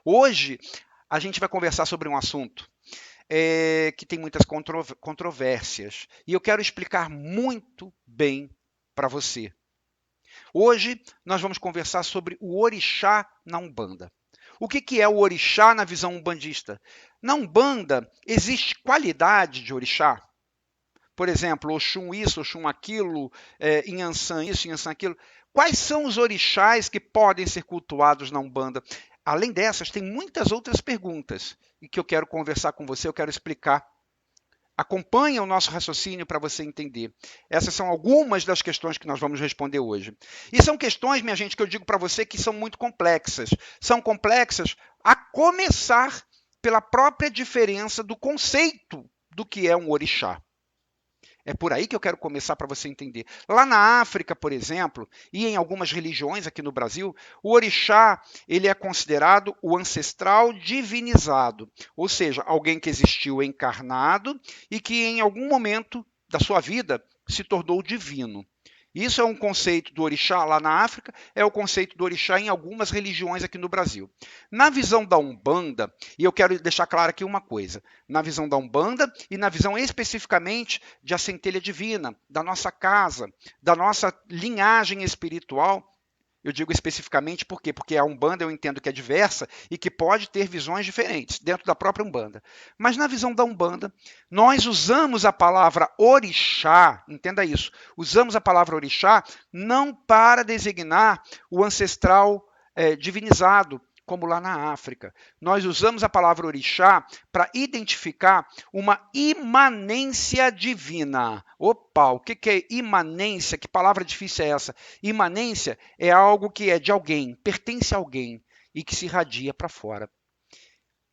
Hoje, a gente vai conversar sobre um assunto que tem muitas controvérsias e eu quero explicar muito bem para você. Hoje, nós vamos conversar sobre o orixá na Umbanda. O que é o orixá na visão umbandista? Na Umbanda, existe qualidade de orixá? Por exemplo, Oxum isso, Oxum aquilo, Inhansã isso, Inhansã aquilo. Quais são os orixás que podem ser cultuados na Umbanda? Além dessas, tem muitas outras perguntas e que eu quero conversar com você, eu quero explicar. Acompanhe o nosso raciocínio para você entender. Essas são algumas das questões que nós vamos responder hoje. E são questões, minha gente, que eu digo para você que são muito complexas. São complexas a começar pela própria diferença do conceito do que é um orixá. É por aí que eu quero começar para você entender. Lá na África, por exemplo, e em algumas religiões aqui no Brasil, o orixá ele é considerado o ancestral divinizado, ou seja, alguém que existiu encarnado e que em algum momento da sua vida se tornou divino. Isso é um conceito do orixá lá na África, é o conceito do orixá em algumas religiões aqui no Brasil. Na visão da Umbanda, e eu quero deixar claro aqui uma coisa, na visão da Umbanda e na visão especificamente de a centelha divina, da nossa casa, da nossa linhagem espiritual, eu digo especificamente por quê? Porque a Umbanda eu entendo que é diversa e que pode ter visões diferentes dentro da própria Umbanda. Mas na visão da Umbanda, nós usamos a palavra orixá, entenda isso, usamos a palavra orixá não para designar o ancestral divinizado, como lá na África. Nós usamos a palavra orixá para identificar uma imanência divina. Opa, o que é imanência? Que palavra difícil é essa? Imanência é algo que é de alguém, pertence a alguém e que se irradia para fora.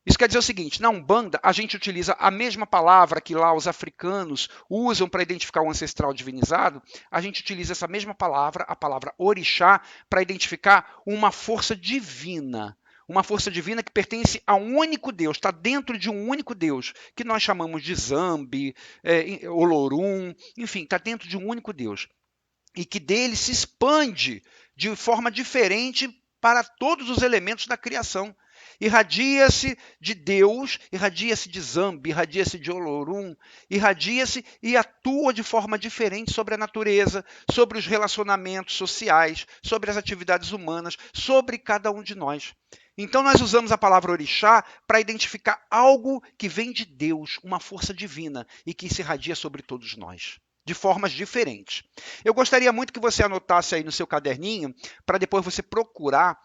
Isso quer dizer o seguinte, na Umbanda a gente utiliza a mesma palavra que lá os africanos usam para identificar o ancestral divinizado, a gente utiliza essa mesma palavra, a palavra orixá, para identificar uma força divina que pertence a um único Deus, está dentro de um único Deus, que nós chamamos de Zambi, Olorum, enfim, está dentro de um único Deus. E que dele se expande de forma diferente para todos os elementos da criação. Irradia-se de Deus, irradia-se de Zambi, irradia-se de Olorum, irradia-se e atua de forma diferente sobre a natureza, sobre os relacionamentos sociais, sobre as atividades humanas, sobre cada um de nós. Então, nós usamos a palavra orixá para identificar algo que vem de Deus, uma força divina, e que se irradia sobre todos nós, de formas diferentes. Eu gostaria muito que você anotasse aí no seu caderninho, para depois você procurar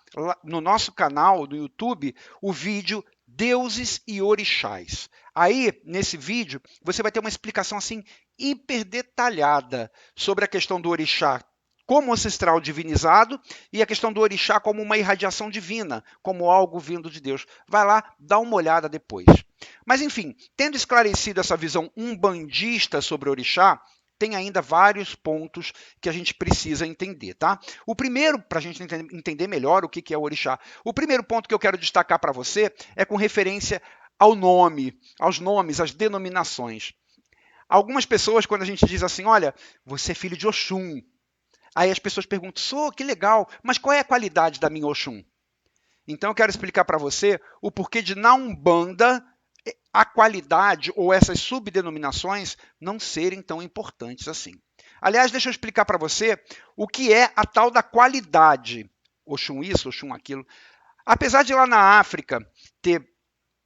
no nosso canal do YouTube o vídeo Deuses e Orixás. Aí, nesse vídeo, você vai ter uma explicação assim hiper detalhada sobre a questão do orixá como ancestral divinizado e a questão do orixá como uma irradiação divina, como algo vindo de Deus. Vai lá, dá uma olhada depois. Mas, enfim, tendo esclarecido essa visão umbandista sobre o orixá, tem ainda vários pontos que a gente precisa entender, tá? O primeiro, para a gente entender melhor o que é o orixá, o primeiro ponto que eu quero destacar para você é com referência ao nome, aos nomes, às denominações. Algumas pessoas, quando a gente diz assim, olha, você é filho de Oxum, aí as pessoas perguntam, sou, que legal, mas qual é a qualidade da minha Oxum? Então eu quero explicar para você o porquê de na Umbanda a qualidade ou essas subdenominações não serem tão importantes assim. Aliás, deixa eu explicar para você o que é a tal da qualidade. Oxum isso, Oxum aquilo. Apesar de lá na África ter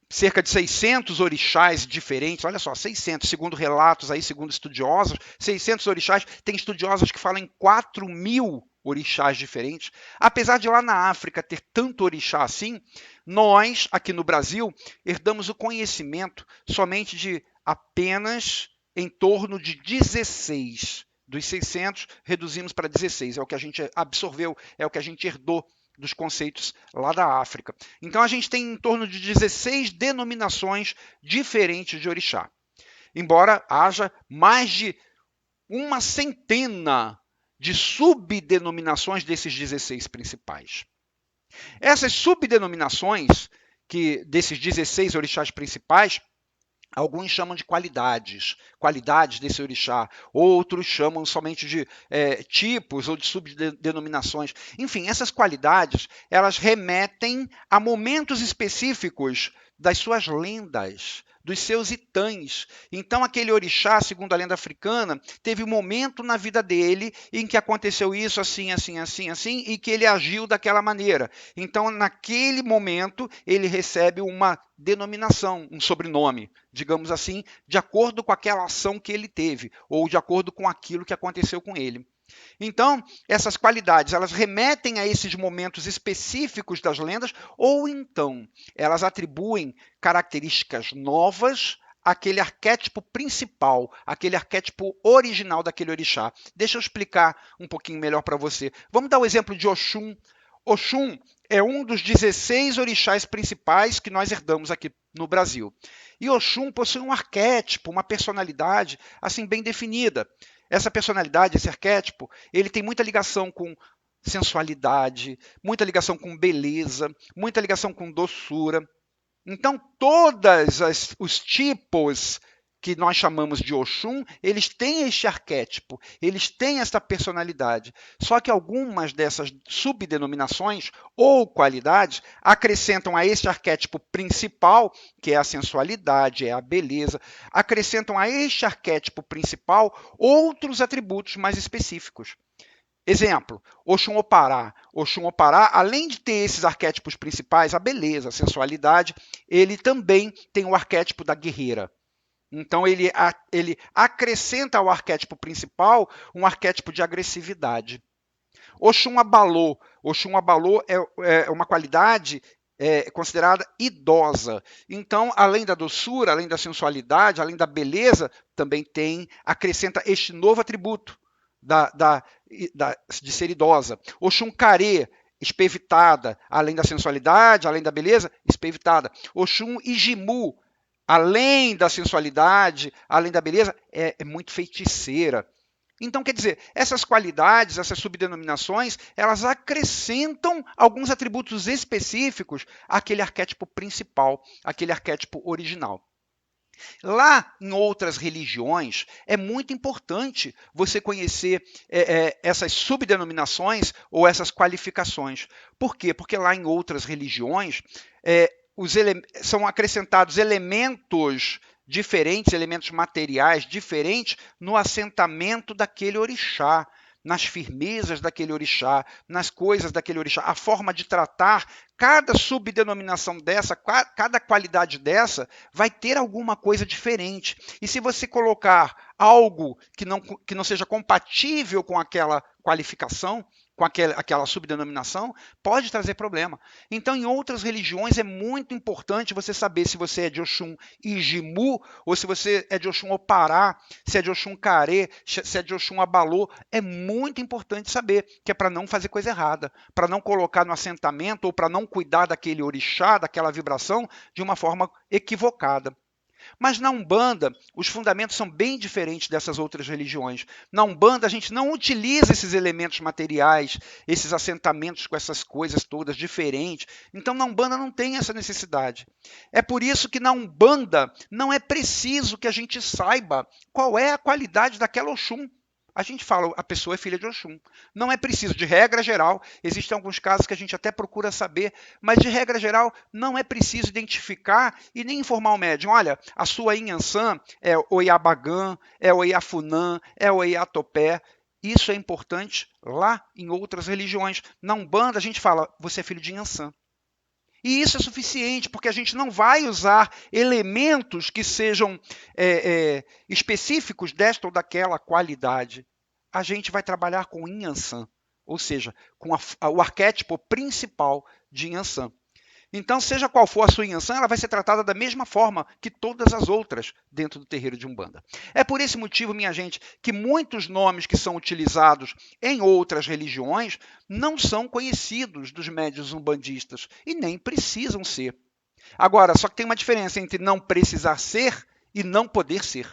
cerca de 600 orixás diferentes, olha só, 600, segundo relatos aí, segundo estudiosos, 600 orixás, tem estudiosos que falam em 4.000 orixás diferentes. Apesar de lá na África ter tanto orixá assim, nós, aqui no Brasil, herdamos o conhecimento somente de apenas em torno de 16. Dos 600, reduzimos para 16. É o que a gente absorveu, é o que a gente herdou dos conceitos lá da África. Então, a gente tem em torno de 16 denominações diferentes de orixá. Embora haja mais de uma centena de subdenominações desses 16 principais. Essas subdenominações, desses 16 orixás principais, Alguns chamam de qualidades desse orixá, outros chamam somente de tipos ou de subdenominações. Enfim, essas qualidades, elas remetem a momentos específicos das suas lendas, dos seus itãs. Então, aquele orixá, segundo a lenda africana, teve um momento na vida dele em que aconteceu isso assim, assim, assim, assim, e que ele agiu daquela maneira. Então, naquele momento, ele recebe uma denominação, um sobrenome, digamos assim, de acordo com aquela ação que ele teve, ou de acordo com aquilo que aconteceu com ele. Então, essas qualidades, elas remetem a esses momentos específicos das lendas, ou então elas atribuem características novas àquele arquétipo principal, aquele arquétipo original daquele orixá. Deixa eu explicar um pouquinho melhor para você. Vamos dar o exemplo de Oxum. Oxum é um dos 16 orixás principais que nós herdamos aqui no Brasil. E Oxum possui um arquétipo, uma personalidade assim bem definida. Essa personalidade, esse arquétipo, ele tem muita ligação com sensualidade, muita ligação com beleza, muita ligação com doçura. Então, todos os tipos que nós chamamos de Oxum, eles têm este arquétipo, eles têm esta personalidade. Só que algumas dessas subdenominações ou qualidades acrescentam a este arquétipo principal, que é a sensualidade, é a beleza, acrescentam a este arquétipo principal outros atributos mais específicos. Exemplo, Oxum Opará. Oxum Opará, além de ter esses arquétipos principais, a beleza, a sensualidade, ele também tem o arquétipo da guerreira. Então, ele acrescenta ao arquétipo principal um arquétipo de agressividade. Oxum Abalô. Oxum Abalô é uma qualidade considerada idosa. Então, além da doçura, além da sensualidade, além da beleza, também acrescenta este novo atributo de ser idosa. Oxum Carê, espevitada, além da sensualidade, além da beleza, espevitada. Oxum Ijimu, além da sensualidade, além da beleza, é muito feiticeira. Então, quer dizer, essas qualidades, essas subdenominações, elas acrescentam alguns atributos específicos àquele arquétipo principal, àquele arquétipo original. Lá em outras religiões, é muito importante você conhecer essas subdenominações ou essas qualificações. Por quê? Porque lá em outras religiões, são acrescentados elementos diferentes, elementos materiais diferentes no assentamento daquele orixá, nas firmezas daquele orixá, nas coisas daquele orixá, a forma de tratar cada subdenominação dessa, cada qualidade dessa, vai ter alguma coisa diferente. E se você colocar algo que não seja compatível com aquela qualificação, com aquela subdenominação, pode trazer problema. Então, em outras religiões, é muito importante você saber se você é de Oxum Ijimu, ou se você é de Oxum Opará, se é de Oxum Carê, se é de Oxum Abalô. É muito importante saber, que é para não fazer coisa errada, para não colocar no assentamento, ou para não cuidar daquele orixá, daquela vibração, de uma forma equivocada. Mas na Umbanda, os fundamentos são bem diferentes dessas outras religiões. Na Umbanda, a gente não utiliza esses elementos materiais, esses assentamentos com essas coisas todas diferentes. Então, na Umbanda não tem essa necessidade. É por isso que na Umbanda não é preciso que a gente saiba qual é a qualidade daquela Oxum. A gente fala, a pessoa é filha de Oxum. Não é preciso, de regra geral, existem alguns casos que a gente até procura saber, mas de regra geral não é preciso identificar e nem informar o médium. Olha, a sua Inhansã é Oiabagã, é Oiafunã, é Oiatopé. Isso é importante lá em outras religiões. Na Umbanda a gente fala, você é filho de Inhansã. E isso é suficiente, porque a gente não vai usar elementos que sejam específicos desta ou daquela qualidade. A gente vai trabalhar com Inhansã, ou seja, com o arquétipo principal de Inhansã. Então, seja qual for a sua Inhansã, ela vai ser tratada da mesma forma que todas as outras dentro do terreiro de Umbanda. É por esse motivo, minha gente, que muitos nomes que são utilizados em outras religiões não são conhecidos dos médiuns umbandistas e nem precisam ser. Agora, só que tem uma diferença entre não precisar ser e não poder ser.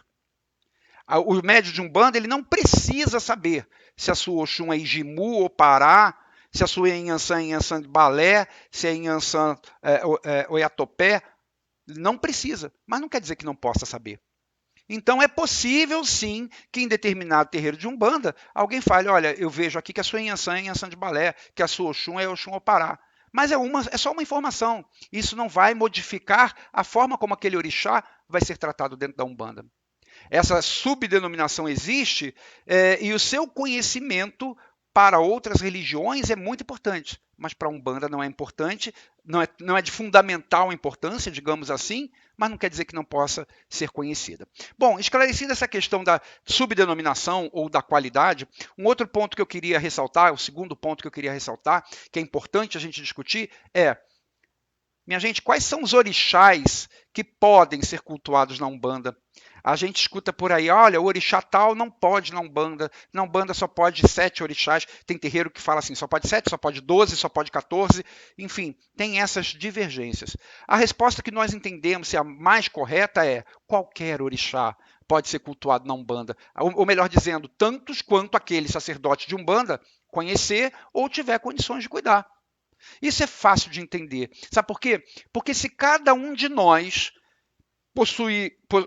O médium de Umbanda, ele não precisa saber se a sua Oxum é Ijimu ou Pará, se a sua Inhansã é Inhansã de Balé, se é Inhansã Oiatopé. Não precisa, mas não quer dizer que não possa saber. Então é possível sim que em determinado terreiro de Umbanda alguém fale, olha, eu vejo aqui que a sua Inhansã é Inhansã de Balé, que a sua Oxum é Oxum Opará. Mas é só uma informação. Isso não vai modificar a forma como aquele orixá vai ser tratado dentro da Umbanda. Essa subdenominação existe e o seu conhecimento para outras religiões é muito importante, mas para a Umbanda não é importante, não é de fundamental importância, digamos assim, mas não quer dizer que não possa ser conhecida. Bom, esclarecida essa questão da subdenominação ou da qualidade, um outro ponto que eu queria ressaltar, o segundo ponto que eu queria ressaltar, que é importante a gente discutir, minha gente, quais são os orixás que podem ser cultuados na Umbanda? A gente escuta por aí, olha, o orixá tal não pode na Umbanda só pode 7 orixás, tem terreiro que fala assim, só pode 7, só pode 12, só pode 14, enfim, tem essas divergências. A resposta que nós entendemos ser a mais correta é qualquer orixá pode ser cultuado na Umbanda, ou melhor dizendo, tantos quanto aquele sacerdote de Umbanda conhecer ou tiver condições de cuidar. Isso é fácil de entender. Sabe por quê? Porque se cada um de nós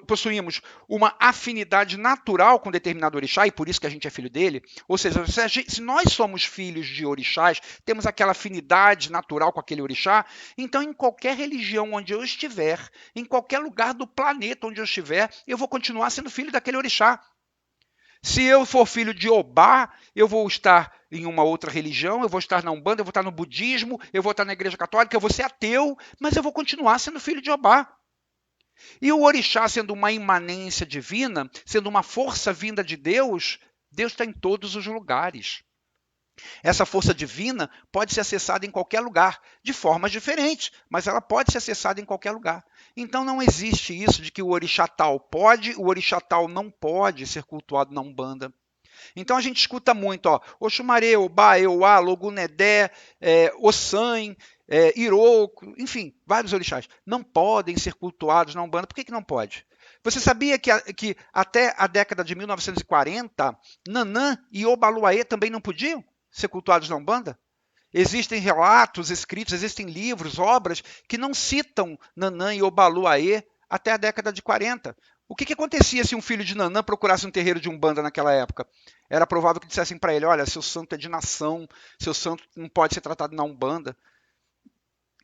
possuímos uma afinidade natural com determinado orixá, e por isso que a gente é filho dele, ou seja, se nós somos filhos de orixás, temos aquela afinidade natural com aquele orixá, então em qualquer religião onde eu estiver, em qualquer lugar do planeta onde eu estiver, eu vou continuar sendo filho daquele orixá. Se eu for filho de Obá, eu vou estar em uma outra religião, eu vou estar na Umbanda, eu vou estar no budismo, eu vou estar na Igreja Católica, eu vou ser ateu, mas eu vou continuar sendo filho de Obá. E o orixá, sendo uma imanência divina, sendo uma força vinda de Deus, Deus está em todos os lugares. Essa força divina pode ser acessada em qualquer lugar, de formas diferentes, mas ela pode ser acessada em qualquer lugar. Então não existe isso de que o orixá tal pode, o orixá tal não pode ser cultuado na Umbanda. Então a gente escuta muito, Oxumaré, Obá, Euá, Logunedé, Ossan, Iroko, enfim, vários orixás, não podem ser cultuados na Umbanda. Por que não pode? Você sabia que até a década de 1940, Nanã e Obaluaê também não podiam ser cultuados na Umbanda? Existem relatos escritos, existem livros, obras que não citam Nanã e Obaluaê até a década de 40. O que acontecia se um filho de Nanã procurasse um terreiro de Umbanda naquela época? Era provável que dissessem para ele, olha, seu santo é de nação, seu santo não pode ser tratado na Umbanda.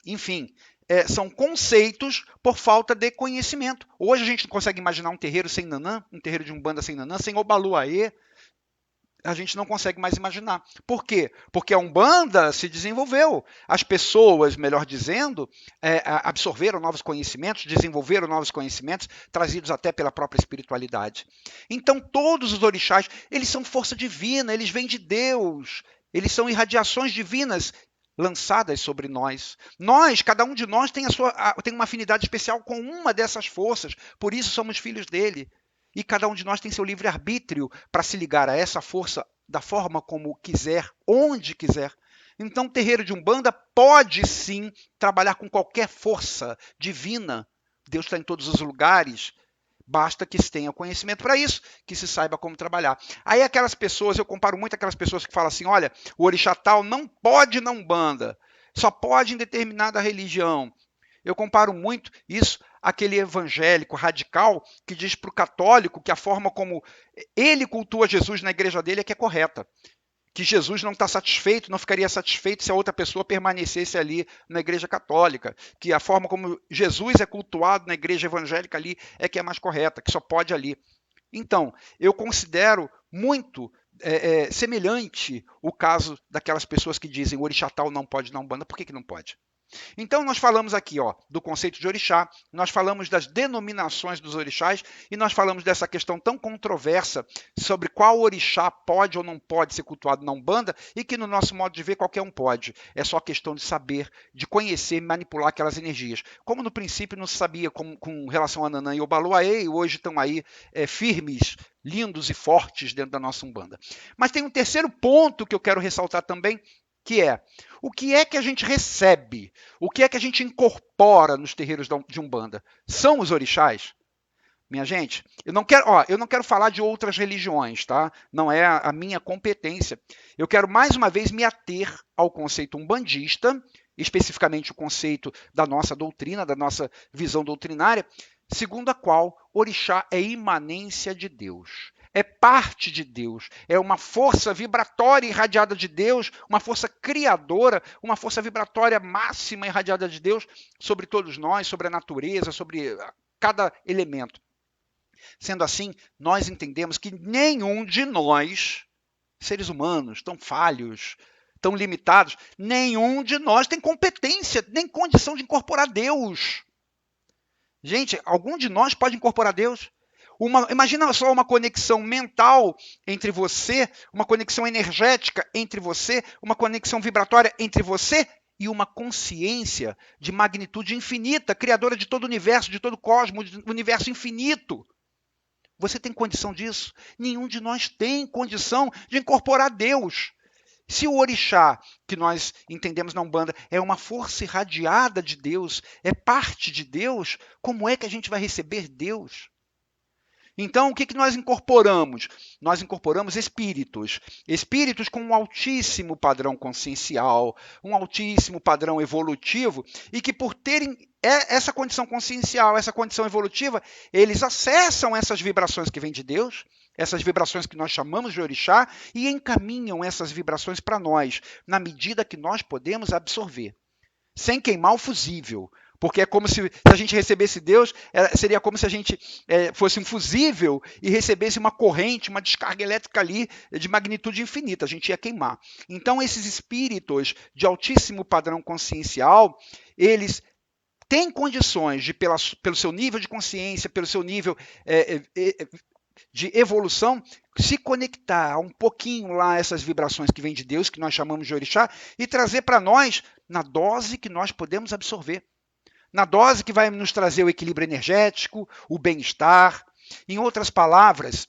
Enfim, são conceitos por falta de conhecimento. Hoje a gente não consegue imaginar um terreiro sem Nanã, um terreiro de Umbanda sem Nanã, sem Obaluaê. A gente não consegue mais imaginar. Por quê? Porque a Umbanda se desenvolveu. As pessoas, melhor dizendo, absorveram novos conhecimentos, desenvolveram novos conhecimentos, trazidos até pela própria espiritualidade. Então, todos os orixás, eles são força divina, eles vêm de Deus, eles são irradiações divinas lançadas sobre nós. Cada um de nós tem uma afinidade especial com uma dessas forças, por isso somos filhos dele. E cada um de nós tem seu livre-arbítrio para se ligar a essa força da forma como quiser, onde quiser. Então, o terreiro de Umbanda pode sim trabalhar com qualquer força divina. Deus está em todos os lugares. Basta que se tenha conhecimento para isso, que se saiba como trabalhar. Aí aquelas pessoas, eu comparo muito aquelas pessoas que falam assim, olha, o orixá tal não pode na Umbanda, só pode em determinada religião. Eu comparo muito isso àquele evangélico radical que diz para o católico que a forma como ele cultua Jesus na igreja dele é que é correta. Que Jesus não está satisfeito, não ficaria satisfeito se a outra pessoa permanecesse ali na igreja católica. Que a forma como Jesus é cultuado na igreja evangélica ali é que é mais correta, que só pode ali. Então, eu considero muito semelhante o caso daquelas pessoas que dizem o orixá tal não pode na Umbanda. Por que não pode? Então, nós falamos aqui do conceito de orixá, nós falamos das denominações dos orixás e nós falamos dessa questão tão controversa sobre qual orixá pode ou não pode ser cultuado na Umbanda e que, no nosso modo de ver, qualquer um pode. É só questão de saber, de conhecer e manipular aquelas energias. Como no princípio não se sabia com relação a Nanã e Obaluaê, e hoje estão aí firmes, lindos e fortes dentro da nossa Umbanda. Mas tem um terceiro ponto que eu quero ressaltar também, que é o que é que a gente recebe, o que é que a gente incorpora nos terreiros de Umbanda? São os orixás? Minha gente, eu não quero falar de outras religiões, tá? Não é a minha competência. Eu quero mais uma vez me ater ao conceito umbandista especificamente o conceito da nossa doutrina, da nossa visão doutrinária, segundo a qual orixá é imanência de Deus, é parte de Deus, é uma força vibratória irradiada de Deus, uma força criadora, uma força vibratória máxima irradiada de Deus sobre todos nós, sobre a natureza, sobre cada elemento. Sendo assim, nós entendemos que nenhum de nós, seres humanos tão falhos, tão limitados, nenhum de nós tem competência, nem condição de incorporar Deus. Gente, algum de nós pode incorporar Deus? Imagina só uma conexão mental entre você, uma conexão energética entre você, uma conexão vibratória entre você e uma consciência de magnitude infinita, criadora de todo o universo, de todo o cosmos, do universo infinito. Você tem condição disso? Nenhum de nós tem condição de incorporar Deus. Se o orixá, que nós entendemos na Umbanda, é uma força irradiada de Deus, é parte de Deus, como é que a gente vai receber Deus? Então, o que nós incorporamos? Nós incorporamos espíritos. Espíritos com um altíssimo padrão consciencial, um altíssimo padrão evolutivo, e que por terem essa condição consciencial, essa condição evolutiva, eles acessam essas vibrações que vêm de Deus, essas vibrações que nós chamamos de orixá, e encaminham essas vibrações para nós, na medida que nós podemos absorver, sem queimar o fusível. Porque é como se a gente recebesse Deus, seria como se a gente fosse um fusível e recebesse uma corrente, uma descarga elétrica ali de magnitude infinita, a gente ia queimar. Então, esses espíritos de altíssimo padrão consciencial, eles têm condições de, pelo seu nível de consciência, pelo seu nível de evolução, se conectar um pouquinho lá a essas vibrações que vêm de Deus, que nós chamamos de orixá, e trazer para nós na dose que nós podemos absorver. Na dose que vai nos trazer o equilíbrio energético, o bem-estar. Em outras palavras,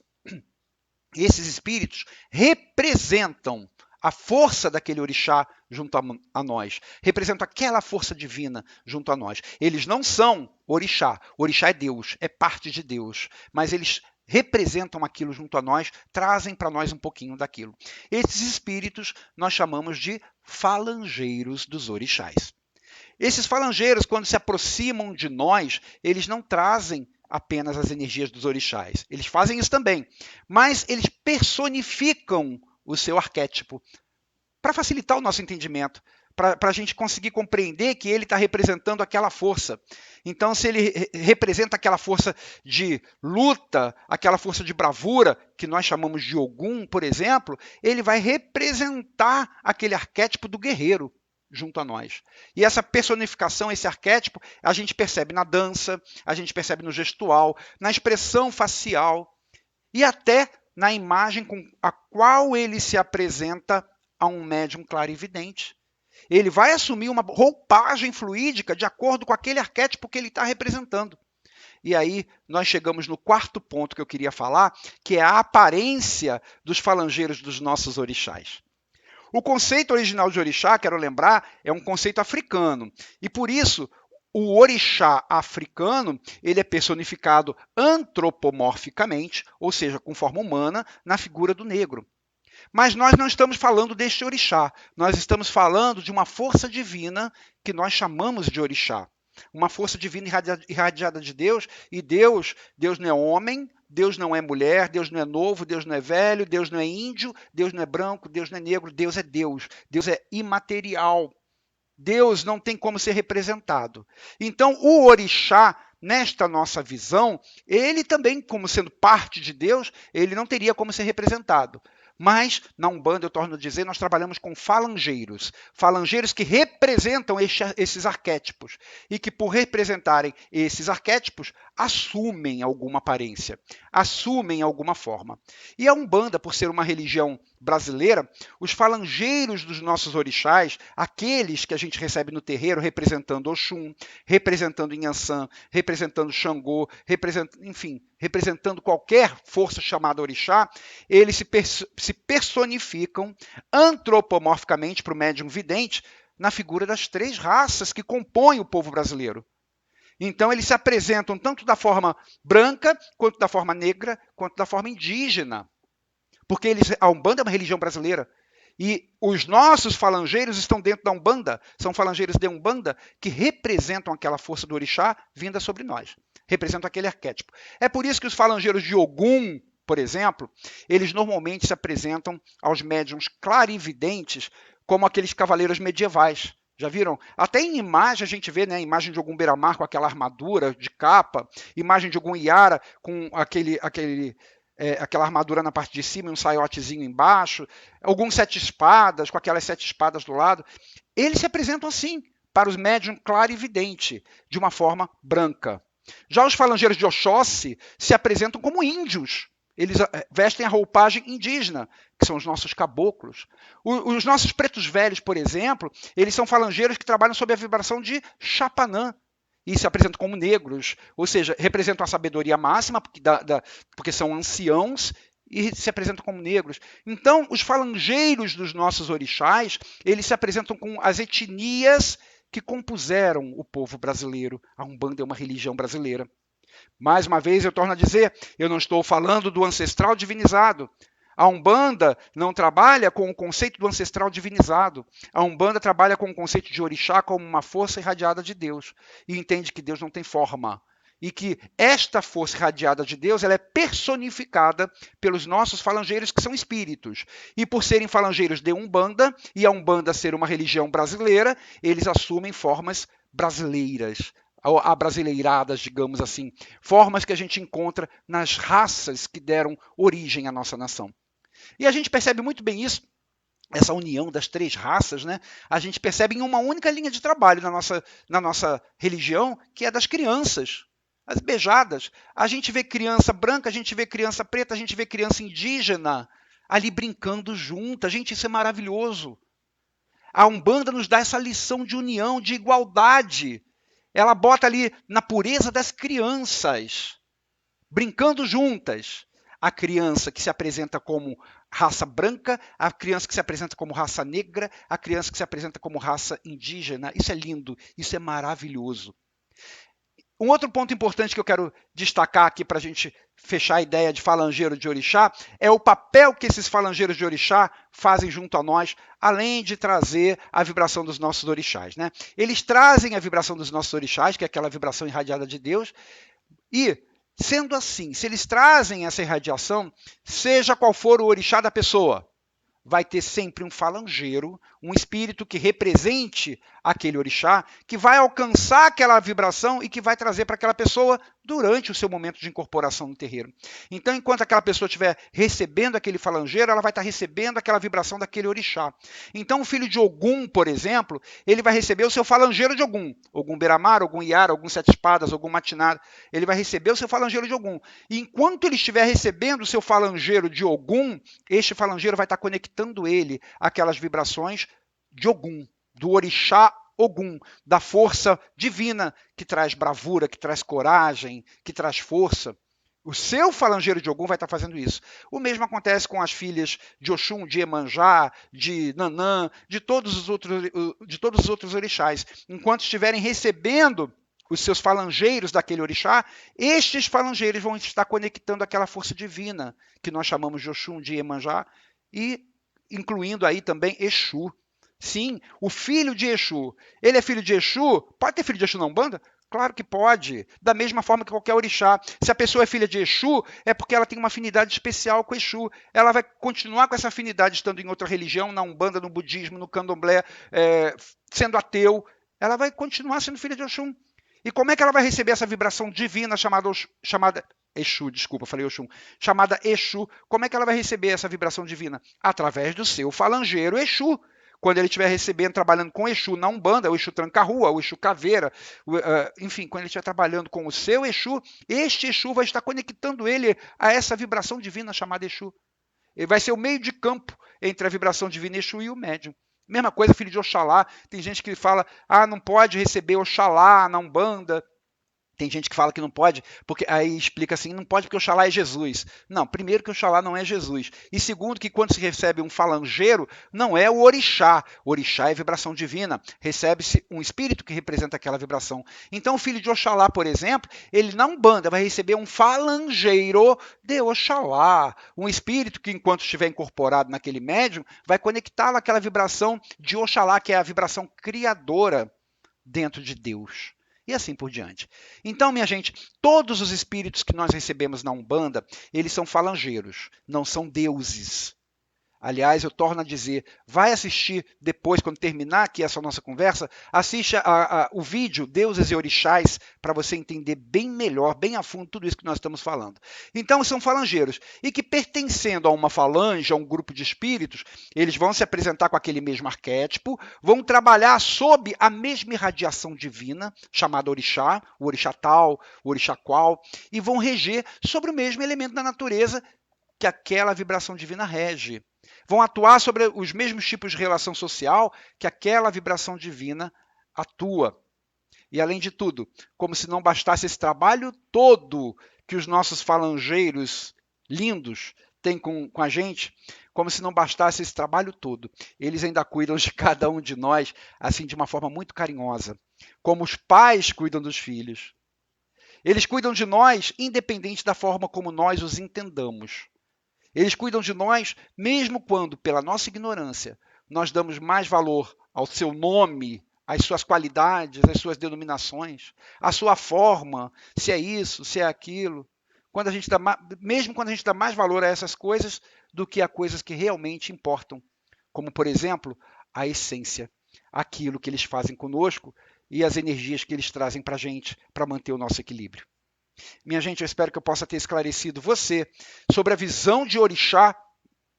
esses espíritos representam a força daquele orixá junto a nós. Representam aquela força divina junto a nós. Eles não são orixá. Orixá é Deus, é parte de Deus. Mas eles representam aquilo junto a nós, trazem para nós um pouquinho daquilo. Esses espíritos nós chamamos de falangeiros dos orixás. Esses falangeiros, quando se aproximam de nós, eles não trazem apenas as energias dos orixás. Eles fazem isso também, mas eles personificam o seu arquétipo para facilitar o nosso entendimento, para a gente conseguir compreender que ele está representando aquela força. Então, se ele representa aquela força de luta, aquela força de bravura, que nós chamamos de Ogum, por exemplo, ele vai representar aquele arquétipo do guerreiro junto a nós. E essa personificação, esse arquétipo, a gente percebe na dança, a gente percebe no gestual, na expressão facial e até na imagem com a qual ele se apresenta a um médium clarividente. Ele vai assumir uma roupagem fluídica de acordo com aquele arquétipo que ele está representando. E aí nós chegamos no quarto ponto que eu queria falar, que é a aparência dos falangeiros dos nossos orixás. O conceito original de orixá, quero lembrar, é um conceito africano. E por isso, o orixá africano ele é personificado antropomorficamente, ou seja, com forma humana, na figura do negro. Mas nós não estamos falando deste orixá. Nós estamos falando de uma força divina que nós chamamos de orixá. Uma força divina irradiada de Deus. E Deus não é homem, Deus não é mulher, Deus não é novo, Deus não é velho, Deus não é índio, Deus não é branco, Deus não é negro, Deus é Deus. Deus é imaterial. Deus não tem como ser representado. Então, o orixá, nesta nossa visão, ele também, como sendo parte de Deus, ele não teria como ser representado. Mas, na Umbanda, eu torno a dizer, nós trabalhamos com falangeiros. Falangeiros que representam esses arquétipos. E que, por representarem esses arquétipos, assumem alguma aparência, assumem alguma forma. E a Umbanda, por ser uma religião brasileira, os falangeiros dos nossos orixás, aqueles que a gente recebe no terreiro representando Oxum, representando Inhansã, representando Xangô, representando qualquer força chamada orixá, eles se personificam antropomorficamente para o médium vidente na figura das 3 raças que compõem o povo brasileiro. Então, eles se apresentam tanto da forma branca, quanto da forma negra, quanto da forma indígena. Porque a Umbanda é uma religião brasileira. E os nossos falangeiros estão dentro da Umbanda, são falangeiros de Umbanda que representam aquela força do orixá vinda sobre nós, representam aquele arquétipo. É por isso que os falangeiros de Ogum, por exemplo, eles normalmente se apresentam aos médiuns clarividentes como aqueles cavaleiros medievais. Já viram? Até em imagem a gente vê, né, imagem de algum beira-mar com aquela armadura de capa, imagem de algum Iara com aquela armadura na parte de cima e um saiotezinho embaixo, alguns sete espadas com aquelas sete espadas do lado. Eles se apresentam assim para os médiums clarividente, de uma forma branca. Já os falangeiros de Oxóssi se apresentam como índios. Eles vestem a roupagem indígena, que são os nossos caboclos. Os nossos pretos velhos, por exemplo, eles são falangeiros que trabalham sob a vibração de Chapanã e se apresentam como negros, ou seja, representam a sabedoria máxima, porque são anciãos e se apresentam como negros. Então, os falangeiros dos nossos orixás, eles se apresentam com as etnias que compuseram o povo brasileiro. A Umbanda é uma religião brasileira. Mais uma vez, eu torno a dizer, eu não estou falando do ancestral divinizado. A Umbanda não trabalha com o conceito do ancestral divinizado. A Umbanda trabalha com o conceito de orixá como uma força irradiada de Deus. E entende que Deus não tem forma. E que esta força irradiada de Deus ela é personificada pelos nossos falangeiros, que são espíritos. E por serem falangeiros de Umbanda, e a Umbanda ser uma religião brasileira, eles assumem formas brasileiras, abrasileiradas, digamos assim, formas que a gente encontra nas raças que deram origem à nossa nação. E a gente percebe muito bem isso, essa união das três raças, né? A gente percebe em uma única linha de trabalho na nossa religião, que é das crianças, as beijadas. A gente vê criança branca, a gente vê criança preta, a gente vê criança indígena ali brincando juntas. Gente, isso é maravilhoso. A Umbanda nos dá essa lição de união, de igualdade. Ela bota ali na pureza das crianças, brincando juntas. A criança que se apresenta como raça branca, a criança que se apresenta como raça negra, a criança que se apresenta como raça indígena. Isso é lindo, isso é maravilhoso. Um outro ponto importante que eu quero destacar aqui para a gente fechar a ideia de falangeiro de orixá é o papel que esses falangeiros de orixá fazem junto a nós, além de trazer a vibração dos nossos orixás, né? Eles trazem a vibração dos nossos orixás, que é aquela vibração irradiada de Deus, e, sendo assim, se eles trazem essa irradiação, seja qual for o orixá da pessoa, vai ter sempre um falangeiro, um espírito que represente aquele orixá, que vai alcançar aquela vibração e que vai trazer para aquela pessoa durante o seu momento de incorporação no terreiro. Então, enquanto aquela pessoa estiver recebendo aquele falangeiro, ela vai estar recebendo aquela vibração daquele orixá. Então, o filho de Ogum, por exemplo, ele vai receber o seu falangeiro de Ogum. Ogum Beramar, Ogum Iara, Ogum Sete Espadas, Ogum Matinada. Ele vai receber o seu falangeiro de Ogum. E enquanto ele estiver recebendo o seu falangeiro de Ogum, este falangeiro vai estar conectando ele àquelas vibrações de Ogum, do orixá Ogum, da força divina que traz bravura, que traz coragem, que traz força. O seu falangeiro de Ogum vai estar fazendo isso. O mesmo acontece com as filhas de Oxum, de Iemanjá, de Nanã, de todos os outros orixás. Enquanto estiverem recebendo os seus falangeiros daquele orixá, estes falangeiros vão estar conectando aquela força divina que nós chamamos de Oxum, de Iemanjá, e incluindo aí também Exu. Sim, o filho de Exu. Ele é filho de Exu? Pode ter filho de Exu na Umbanda? Claro que pode. Da mesma forma que qualquer orixá. Se a pessoa é filha de Exu, é porque ela tem uma afinidade especial com Exu. Ela vai continuar com essa afinidade estando em outra religião, na Umbanda, no budismo, no candomblé, sendo ateu. Ela vai continuar sendo filha de Oxum. E como é que ela vai receber essa vibração divina chamada Exu, desculpa, falei Oxum, chamada Exu? Como é que ela vai receber essa vibração divina? Através do seu falangeiro Exu. Quando ele estiver recebendo, trabalhando com Exu na Umbanda, o Exu Tranca-Rua, o Exu Caveira, enfim, quando ele estiver trabalhando com o seu Exu, este Exu vai estar conectando ele a essa vibração divina chamada Exu. Ele vai ser o meio de campo entre a vibração divina Exu e o médium. Mesma coisa, filho de Oxalá. Tem gente que fala, não pode receber Oxalá na Umbanda. Tem gente que fala que não pode, porque aí explica assim, não pode porque Oxalá é Jesus. Não, primeiro que Oxalá não é Jesus. E segundo que quando se recebe um falangeiro, não é o orixá. O orixá é vibração divina. Recebe-se um espírito que representa aquela vibração. Então o filho de Oxalá, por exemplo, ele na Umbanda vai receber um falangeiro de Oxalá. Um espírito que enquanto estiver incorporado naquele médium, vai conectá-lo àquela vibração de Oxalá, que é a vibração criadora dentro de Deus. E assim por diante. Então, minha gente, todos os espíritos que nós recebemos na Umbanda, eles são falangeiros, não são deuses. Aliás, eu torno a dizer, vai assistir depois, quando terminar aqui essa nossa conversa, assiste o vídeo Deuses e Orixás, para você entender bem melhor, bem a fundo, tudo isso que nós estamos falando. Então, são falangeiros, e que pertencendo a uma falange, a um grupo de espíritos, eles vão se apresentar com aquele mesmo arquétipo, vão trabalhar sob a mesma irradiação divina, chamada orixá, o orixá tal, o orixá qual, e vão reger sobre o mesmo elemento da natureza que aquela vibração divina rege. Vão atuar sobre os mesmos tipos de relação social que aquela vibração divina atua. E, além de tudo, como se não bastasse esse trabalho todo que os nossos falangeiros lindos têm com a gente, como se não bastasse esse trabalho todo, eles ainda cuidam de cada um de nós assim de uma forma muito carinhosa, como os pais cuidam dos filhos. Eles cuidam de nós independente da forma como nós os entendamos. Eles cuidam de nós mesmo quando, pela nossa ignorância, nós damos mais valor ao seu nome, às suas qualidades, às suas denominações, à sua forma, se é isso, se é aquilo. Mesmo quando a gente dá mais valor a essas coisas do que a coisas que realmente importam, como, por exemplo, a essência, aquilo que eles fazem conosco e as energias que eles trazem para a gente para manter o nosso equilíbrio. Minha gente, eu espero que eu possa ter esclarecido você sobre a visão de orixá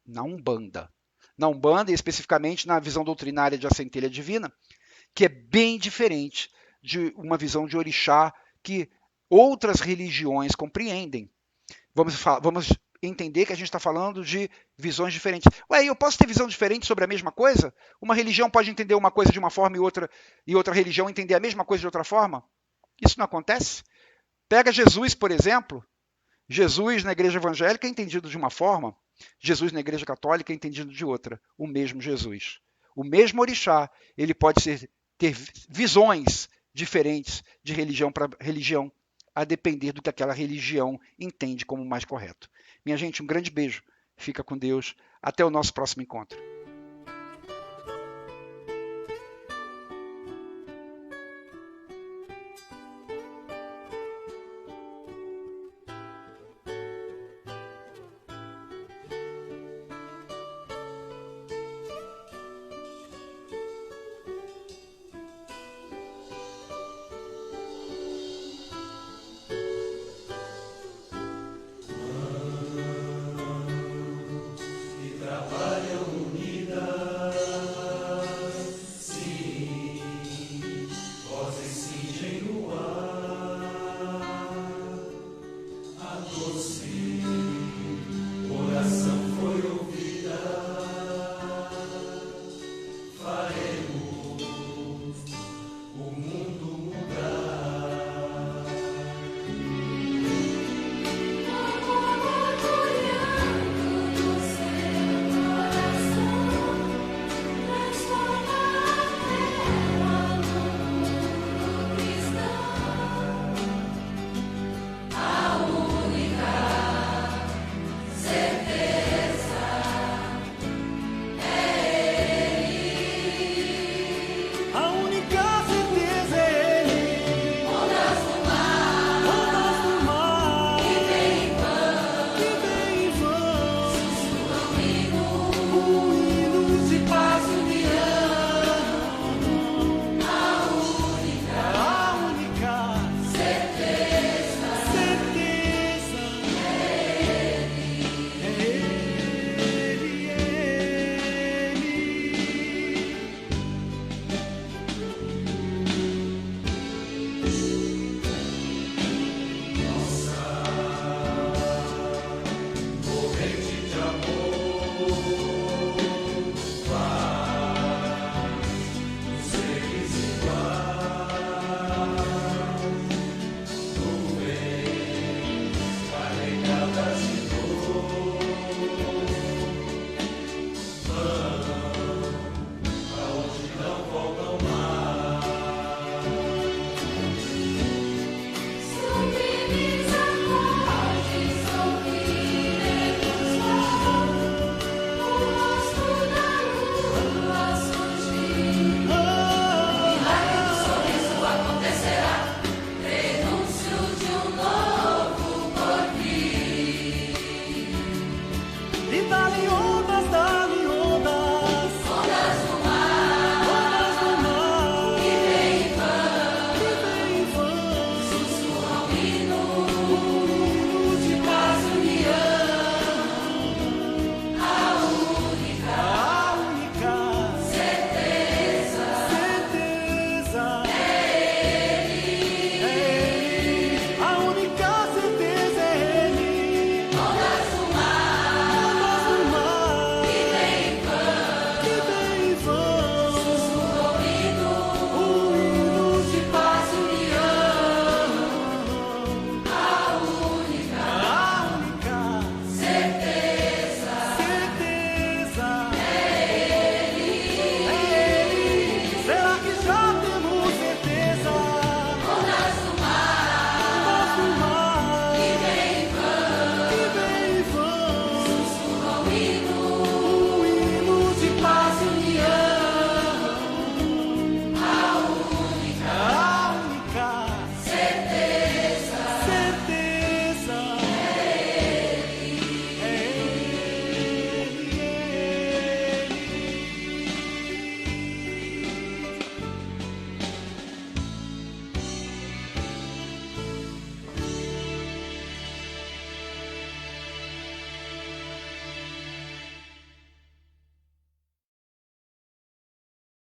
na Umbanda. Na Umbanda, e especificamente na visão doutrinária de A Centelha Divina, que é bem diferente de uma visão de orixá que outras religiões compreendem. Vamos entender que a gente está falando de visões diferentes. Ué, eu posso ter visão diferente sobre a mesma coisa? Uma religião pode entender uma coisa de uma forma e outra religião entender a mesma coisa de outra forma? Isso não acontece? Pega Jesus, por exemplo. Jesus na igreja evangélica é entendido de uma forma, Jesus na igreja católica é entendido de outra. O mesmo Jesus. O mesmo orixá, ele pode ter visões diferentes de religião para religião, a depender do que aquela religião entende como mais correto. Minha gente, um grande beijo. Fica com Deus. Até o nosso próximo encontro.